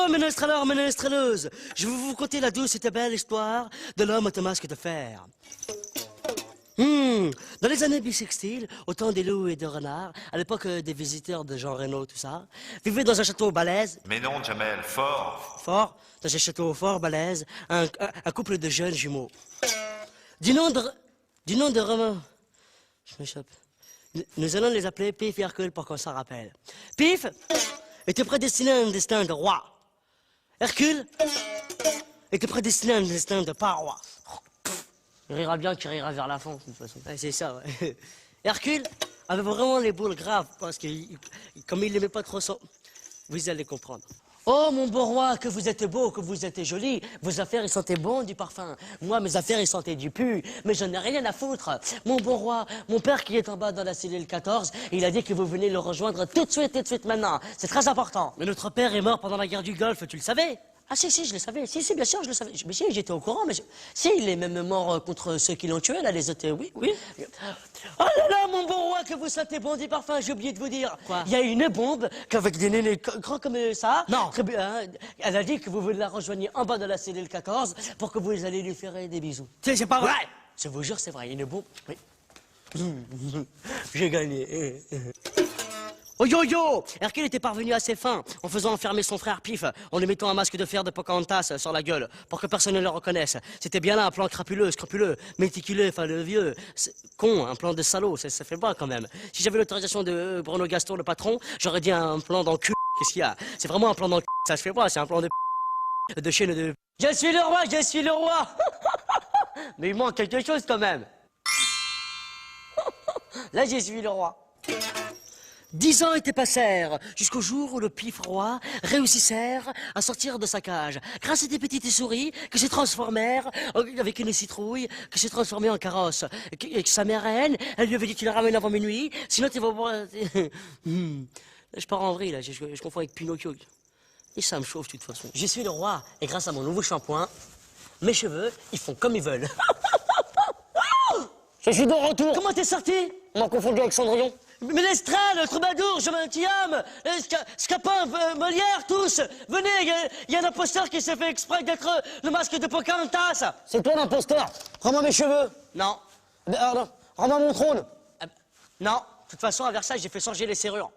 Bonjour, ménestreleurs, ménestreleuses. Je vais vous conter la douce et belle histoire de l'homme au masque de fer. Dans les années bissextiles, au temps des loups et des renards, à l'époque des visiteurs de Jean Reno, tout ça, vivait dans un château balèze. Mais non, Jamel, fort. Fort, dans un château fort balèze, un couple de jeunes jumeaux. Du nom de Romain. Je m'échappe. Nous allons les appeler Pif et Hercule pour qu'on s'en rappelle. Pif était prédestiné à un destin de roi. Hercule était prédestiné à un destin de pas roi. Il rira bien qu'il rira vers la fin, de toute façon. Ouais, c'est ça, ouais. Hercule avait vraiment les boules graves, parce que comme il n'aimait pas trop ça, vous allez comprendre. Oh, mon beau roi, que vous êtes beau, que vous êtes joli. Vos affaires, ils sentaient bon du parfum. Moi, mes affaires, ils sentaient du pu. Mais je n'ai rien à foutre. Mon beau roi, mon père qui est en bas dans la cellule 14, il a dit que vous venez le rejoindre tout de suite maintenant. C'est très important. Mais notre père est mort pendant la guerre du Golfe, tu le savais? Ah si, je le savais. Si, bien sûr, je le savais. Mais si, j'étais au courant, mais si, il est même mort contre ceux qui l'ont tué, là, les autres, oui. Oh là là, mon bon roi, que vous sentez bon du parfum, j'ai oublié de vous dire. Quoi? Il y a une bombe qu'avec des nénés grands comme ça. Non. Très bien, elle a dit que vous la rejoignez en bas de la cellule 14 pour que vous allez lui faire des bisous. C'est pas vrai. Je vous jure, c'est vrai, une bombe. Oui. J'ai gagné. Oh yo! Hercule était parvenu à ses fins en faisant enfermer son frère Pif, en lui mettant un masque de fer de Pocahontas sur la gueule, pour que personne ne le reconnaisse. C'était bien là un plan crapuleux, scrupuleux, méticuleux, enfin le vieux, con, un plan de salaud, ça fait pas quand même. Si j'avais l'autorisation de Bruno Gaston, le patron, j'aurais dit un plan dans le cul. Qu'est-ce qu'il y a? C'est vraiment un plan dans le cul, ça se fait pas, c'est un plan de chaîne de... Je suis le roi! Mais il manque quelque chose quand même. Là, je suis le roi. 10 ans étaient passèrent, jusqu'au jour où le Pif roi réussissèrent à sortir de sa cage, grâce à des petites souris que se transformèrent, avec une citrouille, que se transformait en carrosse. Et que sa mère reine, elle lui avait dit, tu la ramènes avant minuit, sinon tu vas boire... Je pars en vrille, là, je confonds avec Pinocchio. Et ça me chauffe, de toute façon. Je suis le roi, et grâce à mon nouveau shampoing, mes cheveux, ils font comme ils veulent. Je suis de retour. Comment t'es sorti? On m'a confondu avec Cendrillon. Ménestrel, le troubadour, je m'intiame, Scapin, Molière, tous, venez, il y a un imposteur qui s'est fait exprès d'être le masque de Pocahontas. C'est toi l'imposteur? Rends-moi mes cheveux. Non. Rends-moi mon trône. Non, de toute façon, à Versailles, j'ai fait changer les serrures.